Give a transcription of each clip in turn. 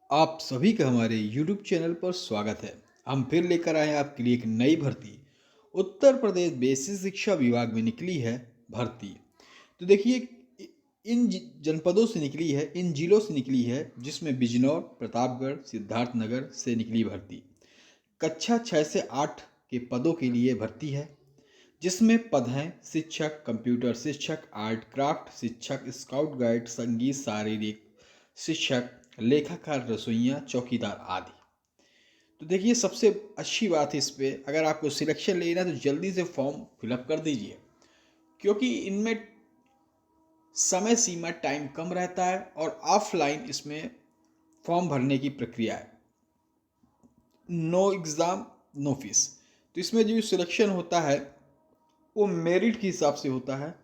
आप सभी का हमारे YouTube चैनल पर स्वागत है। हम फिर लेकर आए हैं आपके लिए एक नई भर्ती। उत्तर प्रदेश बेसिक शिक्षा विभाग में निकली है भर्ती। तो देखिए, इन जनपदों से निकली है, इन जिलों से निकली है, जिसमें बिजनौर, प्रतापगढ़, सिद्धार्थनगर से निकली भर्ती। कक्षा 6 से 8 के पदों के लिए भर्ती है, जिसमें पद हैं शिक्षक, कंप्यूटर शिक्षक, आर्ट क्राफ्ट शिक्षक, स्काउट गाइड, संगीत, शारीरिक शिक्षक, लेखाकार, रसोइया, चौकीदार आदि। तो देखिए, सबसे अच्छी बात है इस पे, अगर आपको सिलेक्शन लेना है तो जल्दी से फॉर्म फिलअप कर दीजिए, क्योंकि इनमें समय सीमा टाइम कम रहता है और ऑफलाइन इसमें फॉर्म भरने की प्रक्रिया है। No exam, no fees. तो इसमें जो सिलेक्शन होता है वो मेरिट के हिसाब से होता है।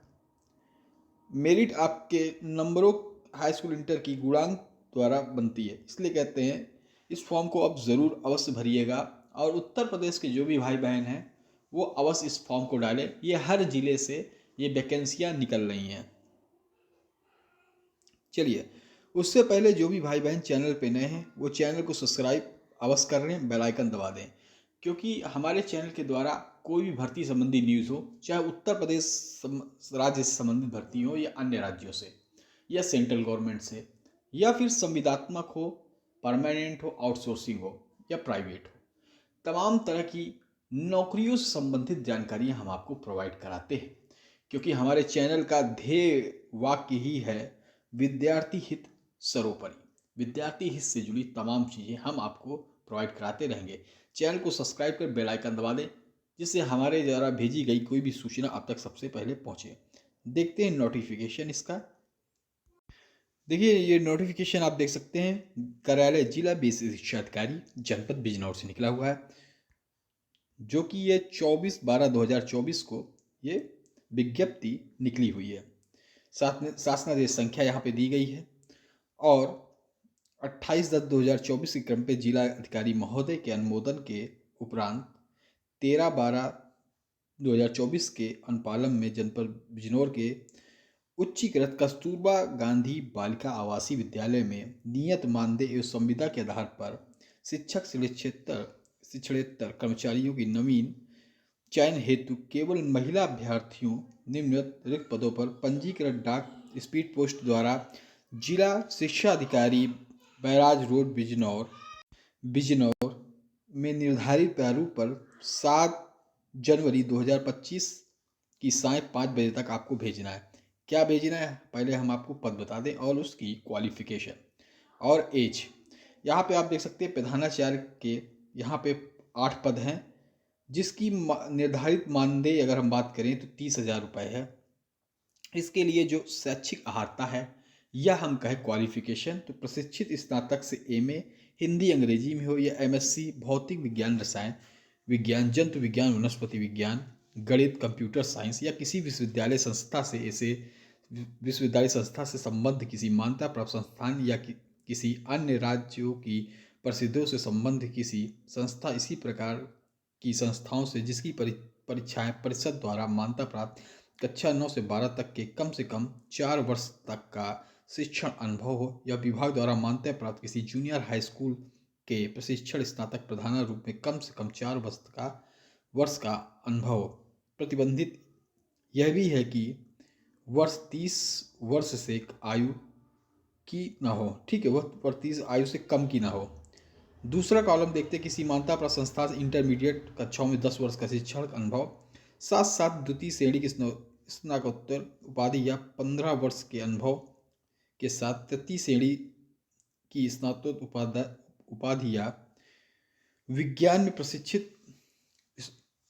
मेरिट आपके नंबरों, हाई स्कूल इंटर की गुणांक द्वारा बनती है, इसलिए कहते हैं इस फॉर्म को आप ज़रूर अवश्य भरिएगा। और उत्तर प्रदेश के जो भी भाई बहन हैं वो अवश्य इस फॉर्म को डालें। ये हर ज़िले से ये वैकेंसियाँ निकल रही हैं। चलिए, उससे पहले जो भी भाई बहन चैनल पे नए हैं वो चैनल को सब्सक्राइब अवश्य कर लें, बेल आइकन दबा दें, क्योंकि हमारे चैनल के द्वारा कोई भी भर्ती संबंधी न्यूज़ हो, चाहे उत्तर प्रदेश राज्य से संबंधित भर्ती हो या अन्य राज्यों से या सेंट्रल गवर्नमेंट से, या फिर संविदात्मक हो, परमानेंट हो, आउटसोर्सिंग हो या प्राइवेट हो, तमाम तरह की नौकरियों से संबंधित जानकारियां हम आपको प्रोवाइड कराते हैं, क्योंकि हमारे चैनल का ध्येय वाक्य ही है विद्यार्थी हित सर्वोपरि। विद्यार्थी हित से जुड़ी तमाम चीज़ें हम आपको प्रोवाइड कराते रहेंगे। चैनल को सब्सक्राइब कर बेल आइकन दबा दें, जिससे हमारे द्वारा भेजी गई कोई भी सूचना आप तक सबसे पहले पहुंचे। देखते हैं नोटिफिकेशन इसका। देखिए, ये नोटिफिकेशन आप देख सकते हैं, कार्यालय जिला बेसिक शिक्षा अधिकारी जनपद बिजनौर से निकला हुआ है, जो कि ये 24/12/2024 को ये विज्ञप्ति निकली हुई है। साथ में शासनादेश संख्या यहाँ पे दी गई है और 28/10/2024 के क्रम पे जिला अधिकारी महोदय के अनुमोदन के उपरांत 13/12/2024 के अनुपालन में जनपद बिजनौर के उच्चीकृत कस्तूरबा गांधी बालिका आवासीय विद्यालय में नियत मानदेय एवं संविदा के आधार पर शिक्षक शिक्षणेतर कर्मचारियों की नवीन चयन हेतु केवल महिला अभ्यर्थियों निम्नलिखित रिक्त पदों पर पंजीकृत डाक स्पीड पोस्ट द्वारा जिला शिक्षा अधिकारी, बैराज रोड, बिजनौर बिजनौर में निर्धारित प्रारूप पर 7 जनवरी 2025 की साय 5 बजे तक आपको भेजना है। क्या भेजना है, पहले हम आपको पद बता दें और उसकी क्वालिफिकेशन और एज। यहाँ पे आप देख सकते हैं प्रधानाचार्य के यहाँ पे 8 पद हैं, जिसकी निर्धारित मानदेय अगर हम बात करें तो 30,000 रुपये है। इसके लिए जो शैक्षिक अर्हता है या हम कहें क्वालिफिकेशन, तो प्रशिक्षित स्नातक से एमए हिंदी अंग्रेजी में हो या एमएससी भौतिक विज्ञान, रसायन विज्ञान, जंतु विज्ञान, वनस्पति विज्ञान, गणित, कंप्यूटर साइंस या किसी विश्वविद्यालय संस्था से ऐसे विश्वविद्यालय संस्था से संबद्ध किसी मान्यता प्राप्त संस्थान या किसी अन्य राज्यों की प्रसिद्धियों से संबद्ध किसी संस्था, इसी प्रकार की संस्थाओं से जिसकी परीक्षाएं परिषद द्वारा मान्यता प्राप्त कक्षा 9 से 12 तक के कम से कम 4 वर्ष तक का शिक्षण अनुभव हो, या विभाग द्वारा मान्यता प्राप्त किसी जूनियर हाई स्कूल के प्रशिक्षण स्नातक प्रधान रूप में कम से कम 4 वर्ष का अनुभव। प्रतिबंधित यह भी है कि वर्ष 30 वर्ष से आयु की ना हो, ठीक है, वह 30 आयु से कम की ना हो। दूसरा कॉलम देखते, किसी मान्यता प्राप्त संस्था से इंटरमीडिएट कक्षाओं में 10 वर्ष का शिक्षण अनुभव, साथ साथ द्वितीय श्रेणी की स्नातकोत्तर उपाधि या 15 वर्ष के अनुभव के साथ तृतीय श्रेणी की स्नातकोत्तर उपाधि या विज्ञान में प्रशिक्षित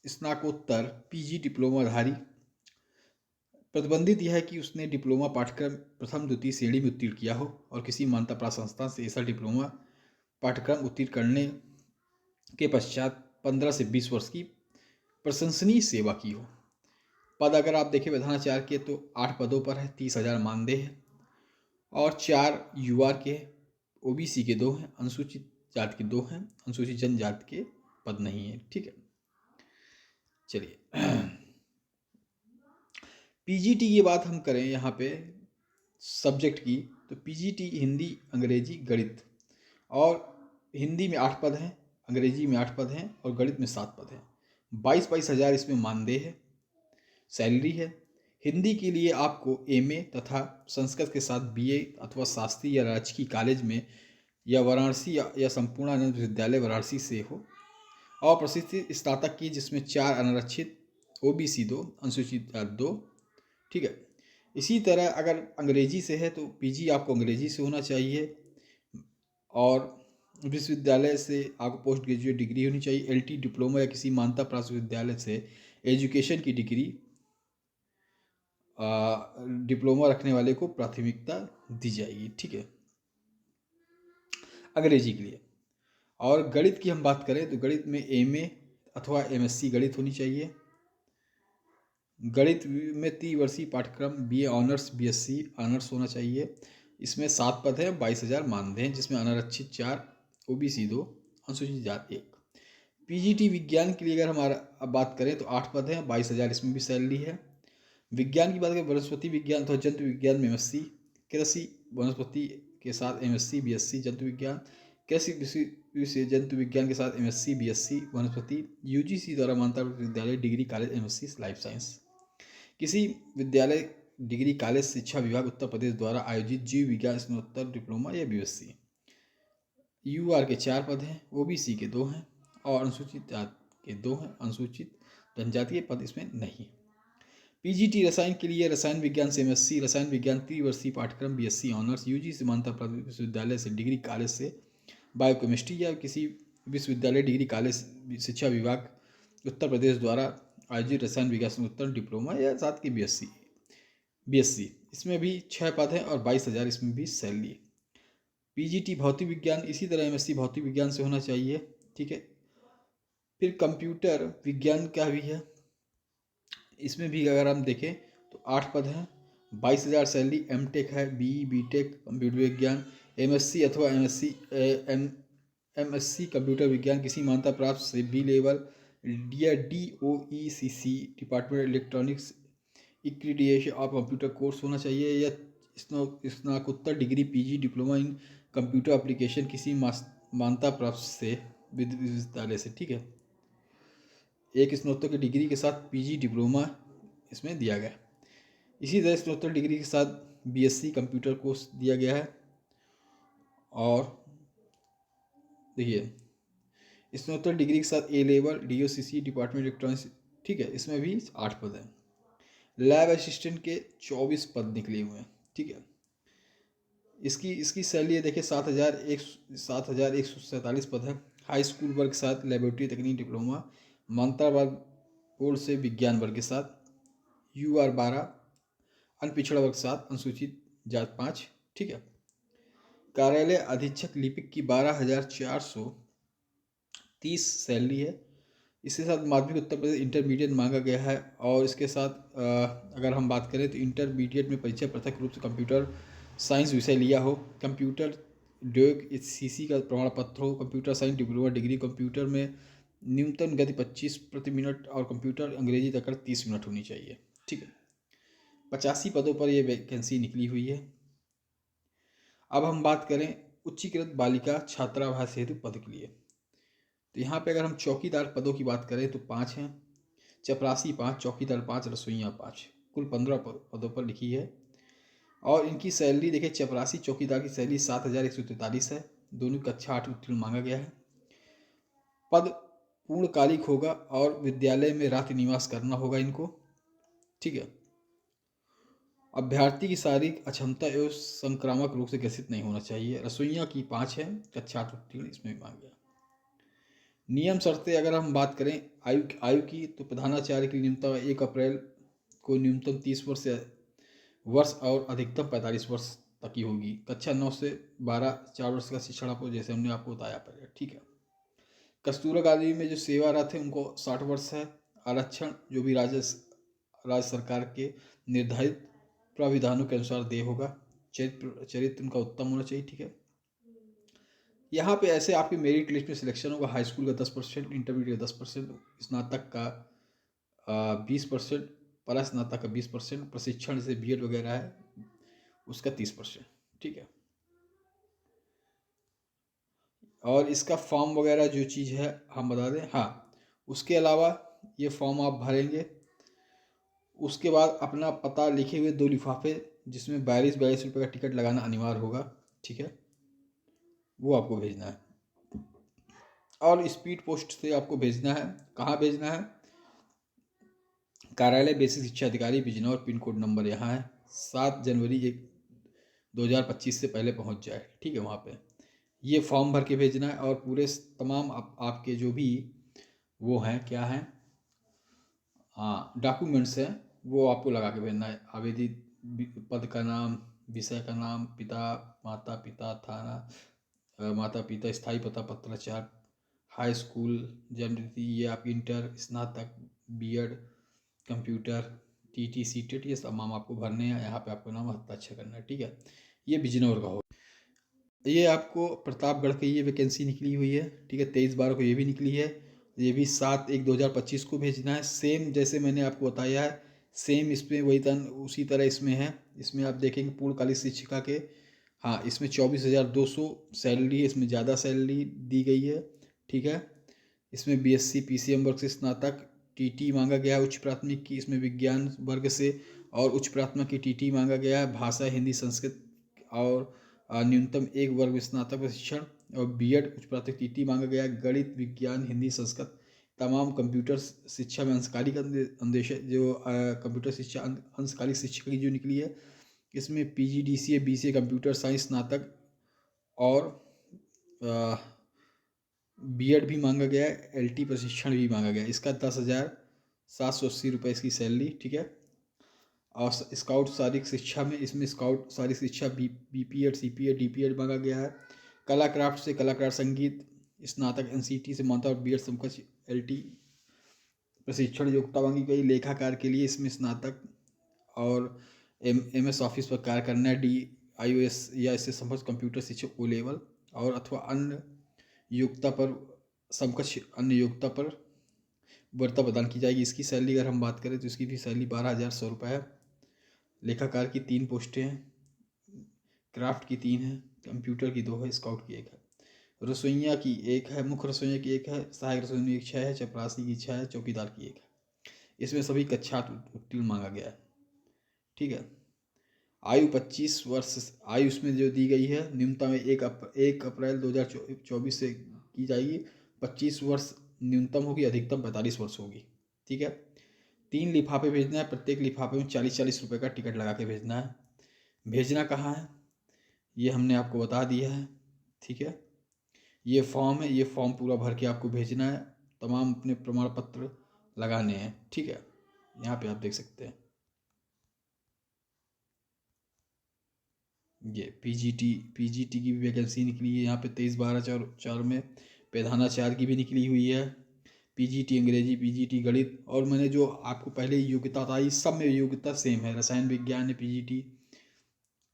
स्नातकोत्तर पीजी डिप्लोमाधारी। प्रतिबंधित यह है कि उसने डिप्लोमा पाठ्यक्रम प्रथम द्वितीय श्रेणी में उत्तीर्ण किया हो और किसी मान्यता प्राप्त संस्थान से ऐसा डिप्लोमा पाठ्यक्रम उत्तीर्ण करने के पश्चात 15 से 20 वर्ष की प्रशंसनीय सेवा की हो। पद अगर आप देखें प्रधानाचार्य के तो 8 पदों पर है, 30,000 मानदेय है और 4 यूआर के, ओबीसी के 2 हैं, अनुसूचित जाति के 2 हैं, अनुसूचित जनजाति के पद नहीं है, ठीक है। चलिए, पीजीटी की बात हम करें यहाँ पे सब्जेक्ट की, तो पीजीटी हिंदी, अंग्रेजी, गणित और हिंदी में 8 पद हैं, अंग्रेजी में 8 पद हैं और गणित में 7 पद हैं। 22 हज़ार इसमें मानदेय है, सैलरी है। हिंदी के लिए आपको एमए तथा संस्कृत के साथ बीए अथवा शास्त्री या राजकीय कॉलेज में या वाराणसी या संपूर्णानंद विश्वविद्यालय वाराणसी से हो, और प्रशिक्षित स्नातक की जिसमें 4 अनारक्षित, ओबीसी 2, अनुसूचित जाति 2। ठीक है। इसी तरह अगर अंग्रेजी से है तो पीजी आपको अंग्रेजी से होना चाहिए, और विश्वविद्यालय से आपको पोस्ट ग्रेजुएट डिग्री होनी चाहिए। एलटी डिप्लोमा या किसी मान्यता प्राप्त विश्वविद्यालय से एजुकेशन की डिग्री डिप्लोमा रखने वाले को प्राथमिकता दी जाएगी। ठीक है, अंग्रेजी के लिए। और गणित की हम बात करें तो गणित में एमए अथवा एमएससी गणित होनी चाहिए। गणित में त्रिवर्षीय पाठ्यक्रम बीए ऑनर्स बीएससी ऑनर्स होना चाहिए। इसमें 7 पद हैं, 22,000 मानदेय हैं, जिसमें अनारक्षित 4, ओबीसी 2, अनुसूचित जाति 1। पीजीटी विज्ञान के लिए अगर हमारा अब बात करें तो 8 पद हैं, 22,000 इसमें भी सैलरी है। विज्ञान की बात करें वनस्पति विज्ञान अथवा जंतु विज्ञान में एमएससी, कृषि वनस्पति के साथ एमएससी बीएससी जंतु विज्ञान, कृषि विषय जंतु विज्ञान के साथ एमएससी बीएससी वनस्पति, यूजीसी द्वारा मान्यता प्राप्त विद्यालय degree college MSc life science. किसी विद्यालय डिग्री कॉलेज शिक्षा विभाग उत्तर प्रदेश द्वारा आयोजित जीव विज्ञान स्नातकोत्तर डिप्लोमा या बीएससी। यूआर के 4 पद हैं, ओबीसी के 2 हैं और अनुसूचित जाति के 2 हैं। अनुसूचित जनजाति के पद इसमें नहीं। पीजीटी रसायन के लिए रसायन विज्ञान से एमएससी रसायन विज्ञान त्रिवर्षीय पाठ्यक्रम बीएससी ऑनर्स, यूजीसी मान्यता प्राप्त विश्वविद्यालय से डिग्री कॉलेज से बायोकेमिस्ट्री या किसी विश्वविद्यालय डिग्री कॉलेज शिक्षा विभाग उत्तर प्रदेश द्वारा आयोजित रसायन विज्ञान स्नातकोत्तर डिप्लोमा या साथ की बीएससी इसमें भी 6 पद हैं और 22,000 इसमें भी सैलरी है। पीजीटी भौतिक विज्ञान इसी तरह एमएससी भौतिक विज्ञान से होना चाहिए। ठीक है। फिर कंप्यूटर विज्ञान का भी है, इसमें भी अगर हम देखें तो 8 पद हैं, 22,000 सैलरी। एमटेक है, बीटेक कंप्यूटर विज्ञान, एमएससी अथवा एमएससी कंप्यूटर विज्ञान किसी मान्यता प्राप्त से बी लेवल या DOEACC department electronics accreditation of computer course होना चाहिए, या स्नातकोत्तर degree PG diploma in computer application किसी मान्यता प्राप्त से विश्वविद्यालय से। ठीक है, एक स्नातक की डिग्री के साथ पीजी डिप्लोमा इसमें दिया गया है। इसी तरह स्नातक डिग्री के साथ बीएससी कंप्यूटर कोर्स दिया गया है। और देखिए स्नातक डिग्री के साथ ए लेवल डीओसीसी डिपार्टमेंट इलेक्ट्रॉनिक्स। ठीक है, इसमें भी 8 पद हैं। लैब असिस्टेंट के 24 पद निकले हुए हैं। ठीक है, इसकी सैलरी देखिए 7,147 पद है। हाई स्कूल वर्ग के साथ लेबोरेटरी तकनीक डिप्लोमा, मान्यता बोर्ड से विज्ञान वर्ग के साथ यूआर 12, अनपिछड़ा वर्ग 7, अनुसूचित जाति 5। ठीक है। कार्यालय अधीक्षक लिपिक की 12,430 सैलरी है। इसके साथ माध्यमिक उत्तर प्रदेश इंटरमीडिएट मांगा गया है, और इसके साथ अगर हम बात करें तो इंटरमीडिएट में परीक्षा पृथक रूप से कंप्यूटर साइंस विषय लिया हो, कंप्यूटर उद्योग सीसी का प्रमाण पत्र हो, computer science diploma degree, computer में न्यूनतम गति 25 प्रति मिनट और कंप्यूटर अंग्रेजी तक 30 मिनट होनी चाहिए। ठीक है, 85 पदों पर यह वैकेंसी निकली हुई है। अब हम बात करें उच्चीकृत बालिका छात्रावास हेतु पद के लिए, तो यहाँ पे अगर हम चौकीदार पदों की बात करें तो 5 हैं, चपरासी 5, चौकीदार 5, रसोइयाँ 5, कुल 15 पदों पर लिखी है। और इनकी सैलरी देखिए, चपरासी चौकीदार की सैलरी 7,143 है, दोनों कक्षा 8 उत्तीर्ण मांगा गया है। पद पूर्णकालिक होगा और विद्यालय में रात्रि निवास करना होगा इनको। ठीक है। अभ्यर्थी की शारीरिक अक्षमता एवं संक्रामक रोग से ग्रसित नहीं होना चाहिए। रसोइयाँ की 5 है, कक्षा 8 उत्तीर्ण इसमें भी मांगा गया। नियम शर्तें अगर हम बात करें आयु की, तो प्रधानाचार्य की न्यूनतम 1 अप्रैल को न्यूनतम 30 वर्ष और अधिकतम 45 वर्ष तक की होगी। कक्षा 9 से 12 4 वर्ष का शिक्षण आपको, जैसे हमने आपको बताया पहले। ठीक है। कस्तूरबा गांधी में जो सेवारत है उनको 60 वर्ष है। आरक्षण जो भी राज्य सरकार के निर्धारित प्राविधानों के अनुसार देय होगा। चरित्र उनका उत्तम होना चाहिए। ठीक है। यहाँ पे ऐसे आपके मेरिट लिस्ट में सिलेक्शन होगा। हाई स्कूल का 10%, इंटरमीडिएट का 10%, स्नातक का 20%, परा स्नातक का 20%, प्रशिक्षण से बीएड वगैरह है उसका 30%। ठीक है। और इसका फॉर्म वगैरह जो चीज़ है हम बता दें। हाँ, उसके अलावा ये फॉर्म आप भरेंगे, उसके बाद अपना पता लिखे हुए 2 लिफाफे जिसमें 42 रुपये का टिकट लगाना अनिवार्य होगा, ठीक है, वो आपको भेजना है। और स्पीड पोस्ट से आपको भेजना है। कहाँ भेजना है? कार्यालय बेसिक शिक्षा अधिकारी बिजनौर, पिन कोड नंबर यहाँ है 7 जनवरी 2025 से पहले पहुँच जाए, ठीक है। वहाँ पे ये फॉर्म भर के भेजना है और पूरे तमाम आपके जो भी वो हैं, क्या हैं, हाँ, डॉक्यूमेंट्स हैं, वो आपको लगा के भेजना है। आवेदित पद का नाम, विषय का नाम, पिता माता पिता, थाना माता पिता, स्थायी पता, पत्राचार, हाई स्कूल, जन्मतिथि, ये आपकी इंटर, स्नातक, बीएड, कंप्यूटर, टीटी, सीटेट, ये तमाम आपको भरने हैं। यहाँ पे आपको नाम हस्ताक्षर करना है, ठीक है। ये बिजनौर का हो। ये आपको प्रतापगढ़ की ये वैकेंसी निकली हुई है, ठीक है। 23/12 को ये भी निकली है। ये भी 7/1/2025 को भेजना है। सेम जैसे मैंने आपको बताया है, सेम इसमें वही उसी तरह इसमें है। इसमें आप देखेंगे पूर्णकालिक शिक्षिका के, हाँ, इसमें 24,200 सैलरी है, इसमें ज़्यादा सैलरी दी गई है, ठीक है। इसमें बीएससी पीसीएम वर्ग से स्नातक, टीटी मांगा गया है उच्च प्राथमिक की, इसमें विज्ञान वर्ग से और उच्च प्राथमिक की टीटी मांगा गया है, भाषा हिंदी संस्कृत और न्यूनतम 1 वर्ग में स्नातक प्रशिक्षण, और बीएड उच्च प्राथमिक टीटी मांगा गया है, गणित विज्ञान हिंदी संस्कृत तमाम, कंप्यूटर शिक्षा में अंशकालिक अंदेश जो कंप्यूटर शिक्षा अंशकालिक शिक्षा की जो निकली है, इसमें पीजीडीसीए बीसीए कंप्यूटर साइंस स्नातक और बीएड भी मांगा गया है, एलटी प्रशिक्षण भी मांगा गया है। इसका 10,780 रुपये इसकी सैलरी, ठीक है। और स्काउट शारीरिक शिक्षा में, इसमें स्काउट शारीरिक शिक्षा बीपीएड सीपीएड डीपीएड मांगा गया है। कला क्राफ्ट से कलाकार संगीत स्नातक एनसीटी से मानता और बीएड समकक्ष एलटी प्रशिक्षण योग्यता मांगी गई। लेखाकार के लिए इसमें स्नातक और एमएस ऑफिस पर कार्य करना है, DIOS या इससे समकक्ष कंप्यूटर शिक्षा O लेवल और अथवा अन्य योग्यता पर समकक्ष अन्य योग्यता पर वरीयता प्रदान की जाएगी। इसकी सैलरी अगर हम बात करें तो इसकी भी सैलरी 12,100 रुपये है। लेखाकार की 3 पोस्टें हैं, क्राफ्ट की 3 है, कंप्यूटर की 2 है, स्काउट की 1 है, रसोइया की 1 है, मुख्य रसोइया की 1 है, सहायक रसोइया की 6 है, चपरासी की 6 है, चौकीदार की 1 है। इसमें सभी कक्षा उत्तीर्ण मांगा गया है, ठीक है। आयु 25 वर्ष, आयु उसमें जो दी गई है न्यूनतम 1 अप्रैल 2024 से की जाएगी। 25 वर्ष न्यूनतम होगी, अधिकतम 45 वर्ष होगी, ठीक है। 3 लिफाफे भेजना है, प्रत्येक लिफाफे में 40-40 रुपये का टिकट लगा के भेजना है। भेजना कहाँ है ये हमने आपको बता दिया है, ठीक है। ये फॉर्म है, ये फॉर्म पूरा भर के आपको भेजना है, तमाम अपने प्रमाण पत्र लगाने हैं, ठीक है। यहाँ पे आप देख सकते हैं ये पीजीटी की भी वैकेंसी निकली है यहाँ पे 23/12/4 में। प्रधानाचार्य की भी निकली हुई है, पीजीटी अंग्रेजी, पीजीटी गणित, और मैंने जो आपको पहले योग्यता बताई सब में योग्यता सेम है। रसायन विज्ञान है पीजीटी,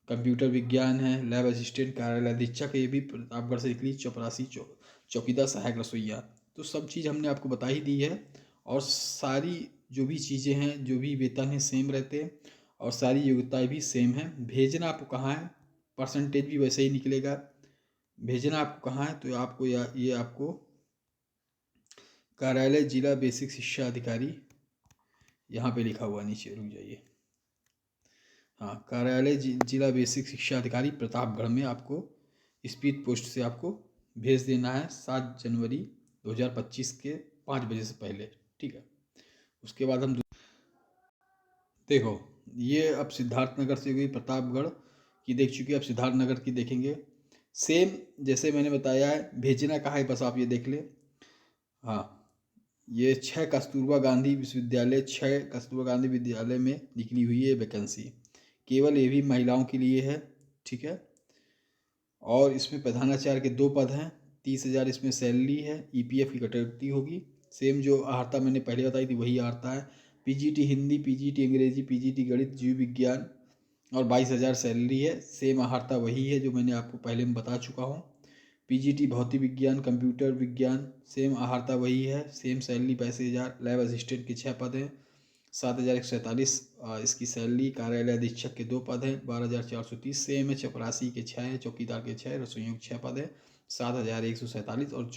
कंप्यूटर विज्ञान है, लैब असिस्टेंट, कार्यालय अधीक्षक, ये भी प्रतापगढ़ से निकली, चपरासी चौकीदार, सहायक रसोइया। तो सब चीज़ हमने आपको बता ही दी है, और सारी जो भी चीज़ें हैं, जो भी वेतन है सेम रहते हैं, और सारी योग्यताएं भी सेम हैं। भेजना आपको कहाँ है, परसेंटेज भी वैसे ही निकलेगा। भेजना आपको कहाँ है, तो आपको ये आपको कार्यालय जिला बेसिक शिक्षा अधिकारी, यहाँ पे लिखा हुआ नीचे, रुक जाइए, हाँ, कार्यालय जिला बेसिक शिक्षा अधिकारी प्रतापगढ़ में आपको स्पीड पोस्ट से आपको भेज देना है 7 जनवरी 2025 के 5 बजे से पहले, ठीक है। उसके बाद हम देखो, ये अब सिद्धार्थनगर से हुई प्रतापगढ़ की देख चुके, अब सिद्धार्थनगर की देखेंगे। सेम जैसे मैंने बताया है, भेजना कहाँ है बस आप ये देख लें। हाँ, ये 6 कस्तूरबा गांधी विश्वविद्यालय, 6 कस्तूरबा गांधी विद्यालय में निकली हुई है वैकेंसी, केवल ये भी महिलाओं के लिए है, ठीक है। और इसमें प्रधानाचार्य के 2 पद हैं, 30,000 इसमें सैलरी है, ईपीएफ की कटौती होगी। सेम जो आहर्ता मैंने पहले बताई थी वही आहर्ता है। पीजीटी हिंदी, पीजीटी अंग्रेजी, पीजीटी गणित, जीव विज्ञान, और 22,000 सैलरी है। सेम आहर्ता वही है जो मैंने आपको पहले में बता चुका हूँ। पीजीटी भौतिक विज्ञान, कंप्यूटर विज्ञान, सेम आहर्ता वही है, सेम सैलरी 22,000। लैब असिस्टेंट के 6 पद हैं, 7,147 इसकी सैलरी। कार्यालय अधीक्षक के 2 पद हैं। 12,430 सेम है। चपरासी के 6 है। चौकीदार के 6, रसोइयों के 6 पद है। 7,147 और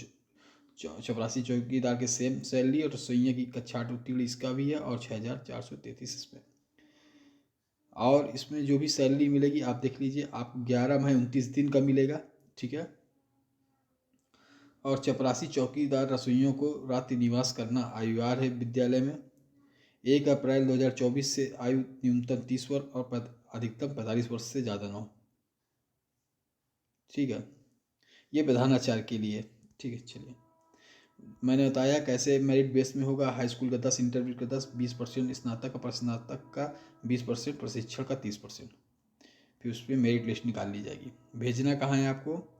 चपरासी चौकीदार के सेम सैलरी और रसोइया की कक्षा 8 उत्तीर्ण इसका भी है और 6,433 इसमें। और इसमें जो भी सैलरी मिलेगी आप देख लीजिए, आपको 11 महीने 29 दिन का मिलेगा, ठीक है। और चपरासी चौकीदार रसोइयों को रात्रि निवास करना अनिवार्य है विद्यालय में। 1 अप्रैल 2024 से आयु न्यूनतम 30 वर्ष और अधिकतम 45 वर्ष से ज़्यादा न हो, ठीक है। ये प्रधानाचार्य के लिए, ठीक है। चलिए, मैंने बताया कैसे मेरिट बेस में होगा। हाई स्कूल का 10, इंटरमीडिएट का 10, 20% स्नातक और स्नातक का 20%, प्रशिक्षण का 30%। फिर उस पर मेरिट लिस्ट निकाल ली जाएगी। भेजना कहाँ है आपको?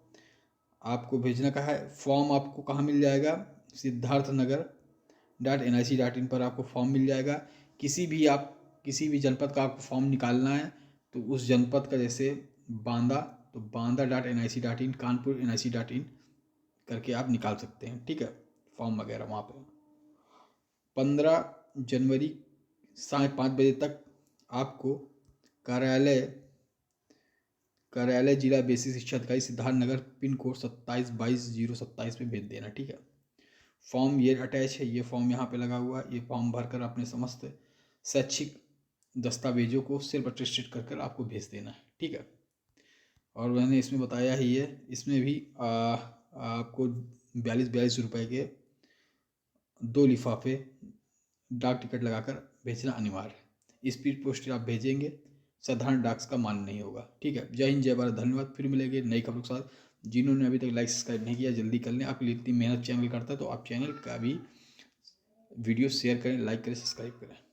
आपको भेजना कहाँ है? फॉर्म आपको कहाँ मिल जाएगा? siddharthnagar.nic.in पर आपको फॉर्म मिल जाएगा। किसी भी जनपद का आपको फॉर्म निकालना है तो उस जनपद का, जैसे बांदा, तो बांदा.nic.in, कानपुर nic.in करके आप निकाल सकते हैं, ठीक है, फॉर्म वगैरह वहाँ पे। 15 जनवरी 5:30 बजे तक आपको कार्यालय जिला बेसिक शिक्षा अधिकारी सिद्धार्थनगर, पिन कोड 2722-027 में भेज देना, ठीक है। फॉर्म ये अटैच है, ये फॉर्म यहाँ पे लगा हुआ है। ये फॉर्म भरकर अपने समस्त शैक्षिक दस्तावेजों को सेल्फ अटेस्टेड कर आपको भेज देना है, ठीक है। और मैंने इसमें बताया ही है, इसमें भी आपको 42 रुपये के 2 लिफाफे डाक टिकट लगाकर भेजना अनिवार्य है। स्पीड पोस्ट आप भेजेंगे, साधारण डाक का मान नहीं होगा, ठीक है। जय हिंद, जय भारत, धन्यवाद। फिर मिलेंगे नई खबरों के साथ। जिन्होंने अभी तक लाइक सब्सक्राइब नहीं किया जल्दी कर लें। आपके लिए इतनी मेहनत चैनल करता है तो आप चैनल का भी वीडियो शेयर करें, लाइक करें, सब्सक्राइब करें।